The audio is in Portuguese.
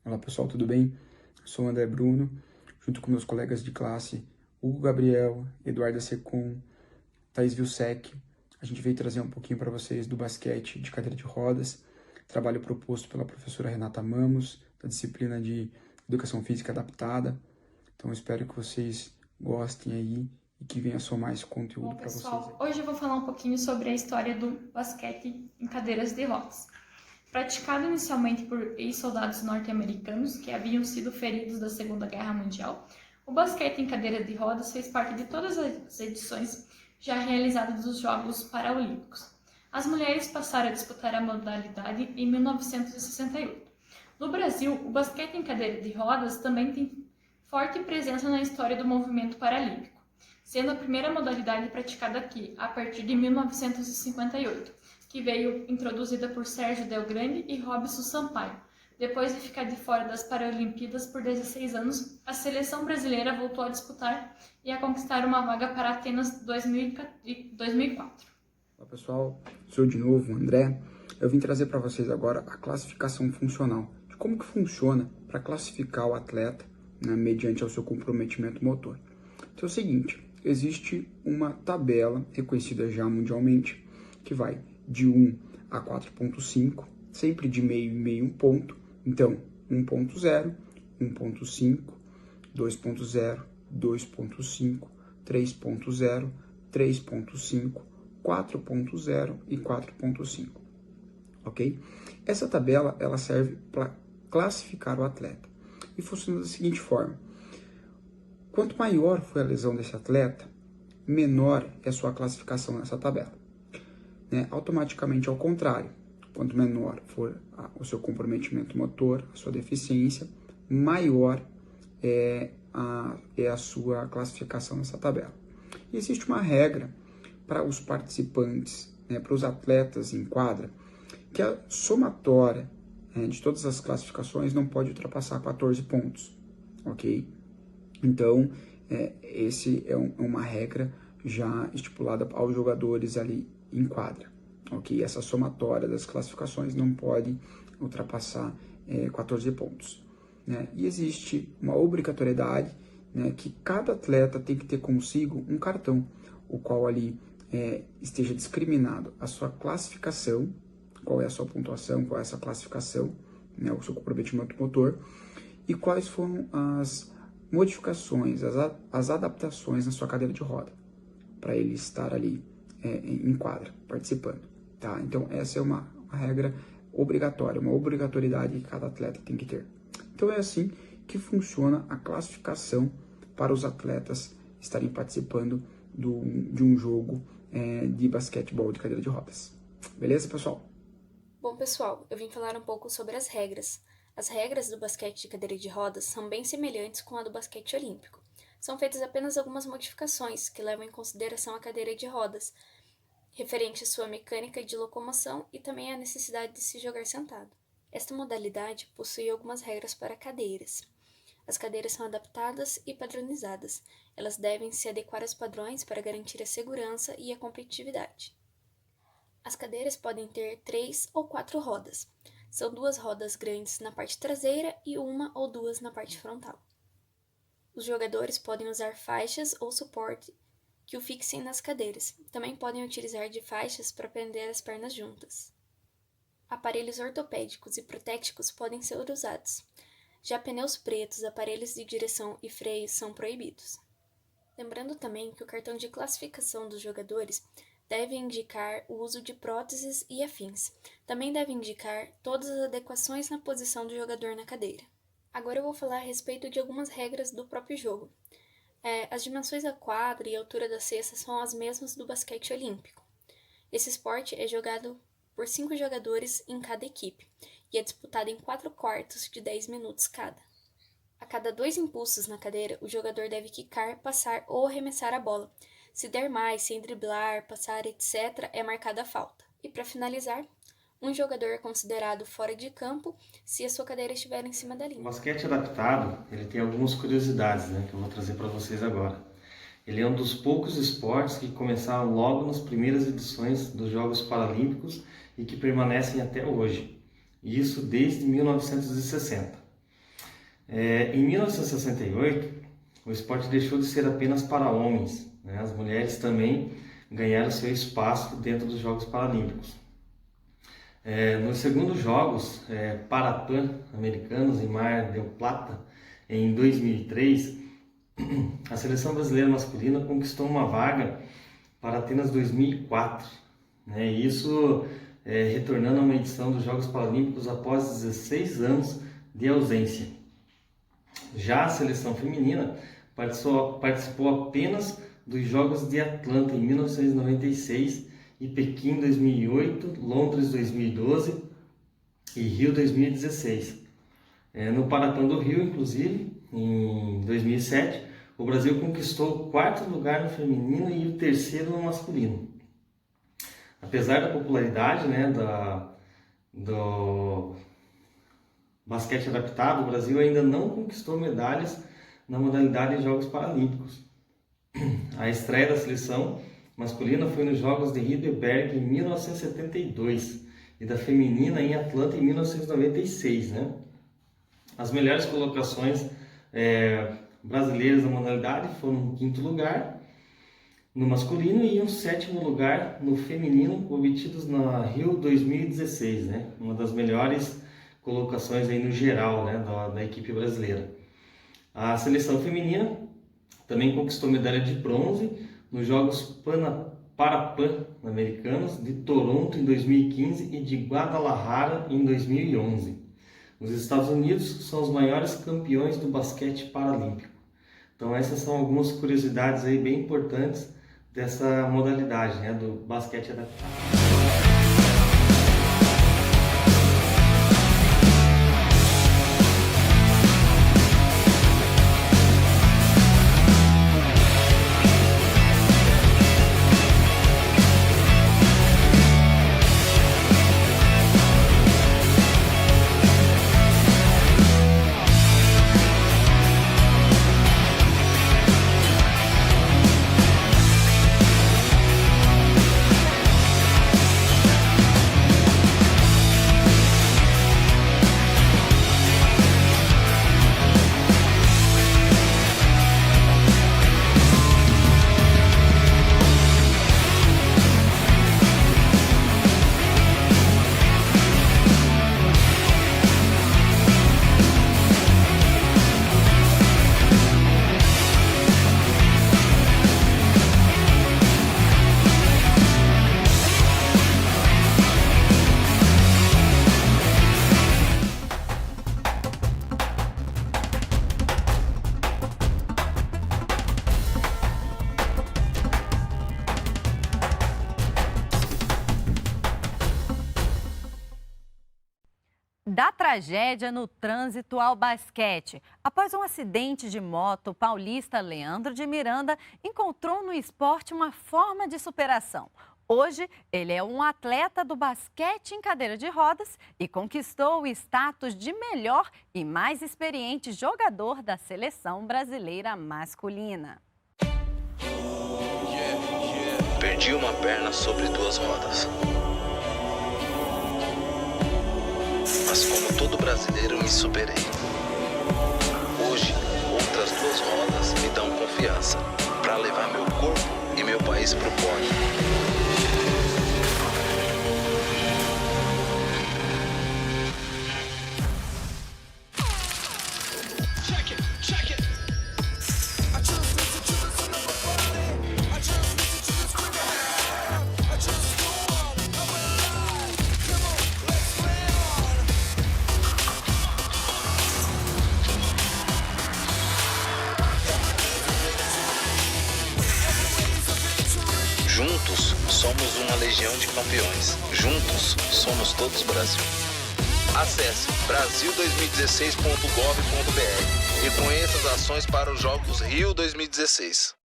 Olá pessoal, tudo bem? Eu sou o André Bruno, junto com meus colegas de classe Hugo Gabriel, Eduarda Secom, Thaís Vilsec. A gente veio trazer um pouquinho para vocês do basquete de cadeira de rodas, trabalho proposto pela professora Renata Mamos, da disciplina de Educação Física Adaptada. Então eu espero que vocês gostem aí e que venha somar esse conteúdo para vocês. Pessoal, hoje eu vou falar um pouquinho sobre a história do basquete em cadeiras de rodas. Praticado inicialmente por ex-soldados norte-americanos que haviam sido feridos da Segunda Guerra Mundial, o basquete em cadeira de rodas fez parte de todas as edições já realizadas dos Jogos Paralímpicos. As mulheres passaram a disputar a modalidade em 1968. No Brasil, o basquete em cadeira de rodas também tem forte presença na história do movimento paralímpico, sendo a primeira modalidade praticada aqui a partir de 1958, que veio introduzida por Sérgio Delgrande e Robson Sampaio. Depois de ficar de fora das Paralimpíadas por 16 anos, a seleção brasileira voltou a disputar e a conquistar uma vaga para Atenas 2004. Olá pessoal, sou de novo o André. Eu vim trazer para vocês agora a classificação funcional, de como que funciona para classificar o atleta, né, mediante ao seu comprometimento motor. Então é o seguinte, existe uma tabela reconhecida já mundialmente, que vai de 1 a 4.5, sempre de meio e meio um ponto. Então, 1.0, 1.5, 2.0, 2.5, 3.0, 3.5, 4.0 e 4.5, ok? Essa tabela, ela serve para classificar o atleta e funciona da seguinte forma. Quanto maior foi a lesão desse atleta, menor é a sua classificação nessa tabela. Né? Automaticamente ao contrário, quanto menor for o seu comprometimento motor, a sua deficiência, maior é a sua classificação nessa tabela. E existe uma regra para os participantes, né, para os atletas em quadra, que a somatória de todas as classificações não pode ultrapassar 14 pontos, ok? Então, esse é uma regra já estipulada aos jogadores ali em quadra, ok? Essa somatória das classificações não pode ultrapassar 14 pontos, né? E existe uma obrigatoriedade, né, que cada atleta tem que ter consigo um cartão, o qual ali esteja discriminado a sua classificação, qual é a sua pontuação, qual é essa classificação, né, o seu comprometimento motor, e quais foram as modificações, as adaptações na sua cadeira de roda, para ele estar ali em quadra, participando, tá? Então, essa é uma regra obrigatória, uma obrigatoriedade que cada atleta tem que ter. Então, é assim que funciona a classificação para os atletas estarem participando de um jogo de basquetebol de cadeira de rodas. Beleza, pessoal? Bom, pessoal, eu vim falar um pouco sobre as regras. As regras do basquete de cadeira de rodas são bem semelhantes com a do basquete olímpico. São feitas apenas algumas modificações que levam em consideração a cadeira de rodas, referente à sua mecânica de locomoção e também à necessidade de se jogar sentado. Esta modalidade possui algumas regras para cadeiras. As cadeiras são adaptadas e padronizadas. Elas devem se adequar aos padrões para garantir a segurança e a competitividade. As cadeiras podem ter 3 ou 4 rodas. São 2 rodas grandes na parte traseira e 1 ou 2 na parte frontal. Os jogadores podem usar faixas ou suporte que o fixem nas cadeiras. Também podem utilizar de faixas para prender as pernas juntas. Aparelhos ortopédicos e protéticos podem ser usados. Já pneus pretos, aparelhos de direção e freios são proibidos. Lembrando também que o cartão de classificação dos jogadores deve indicar o uso de próteses e afins. Também deve indicar todas as adequações na posição do jogador na cadeira. Agora eu vou falar a respeito de algumas regras do próprio jogo. As dimensões da quadra e a altura da cesta são as mesmas do basquete olímpico. Esse esporte é jogado por 5 jogadores em cada equipe e é disputado em 4 quartos de 10 minutos cada. A cada 2 impulsos na cadeira, o jogador deve quicar, passar ou arremessar a bola. Se der mais, sem driblar, passar, etc., é marcada a falta. E para finalizar, um jogador é considerado fora de campo se a sua cadeira estiver em cima da linha. O basquete adaptado, ele tem algumas curiosidades, né, que eu vou trazer para vocês agora. Ele é um dos poucos esportes que começaram logo nas primeiras edições dos Jogos Paralímpicos e que permanecem até hoje. E isso desde 1960. Em 1968, o esporte deixou de ser apenas para homens, né? As mulheres também ganharam seu espaço dentro dos Jogos Paralímpicos. Nos segundos Jogos Parapan-Americanos em Mar del Plata, em 2003, a seleção brasileira masculina conquistou uma vaga para Atenas 2004, né? Isso retornando a uma edição dos Jogos Paralímpicos após 16 anos de ausência. Já a seleção feminina participou apenas dos Jogos de Atlanta em 1996 e Pequim 2008, Londres 2012 e Rio 2016. No Parapan do Rio, inclusive, em 2007, o Brasil conquistou o 4º lugar no feminino e o 3º no masculino. Apesar da popularidade, né, do basquete adaptado, o Brasil ainda não conquistou medalhas na modalidade de Jogos Paralímpicos. A estreia da seleção masculina foi nos Jogos de Heidelberg em 1972 e da feminina em Atlanta em 1996, né? As melhores colocações brasileiras da modalidade foram um 5º lugar no masculino e um 7º lugar no feminino, obtidos na Rio 2016, né? Uma das melhores colocações aí no geral, né, da equipe brasileira. A seleção feminina também conquistou medalha de bronze nos Jogos Parapan-Americanos de Toronto em 2015 e de Guadalajara em 2011. Os Estados Unidos são os maiores campeões do basquete paralímpico. Então essas são algumas curiosidades aí bem importantes dessa modalidade, né, do basquete adaptado. Da tragédia no trânsito ao basquete. Após um acidente de moto, o paulista Leandro de Miranda encontrou no esporte uma forma de superação. Hoje, ele é um atleta do basquete em cadeira de rodas e conquistou o status de melhor e mais experiente jogador da seleção brasileira masculina. Perdi uma perna sobre 2 rodas. Mas como todo brasileiro, me superei. Hoje, outras 2 rodas me dão confiança para levar meu corpo e meu país pro pódio. Juntos, somos uma legião de campeões. Juntos, somos todos Brasil. Acesse brasil2016.gov.br e conheça as ações para os Jogos Rio 2016.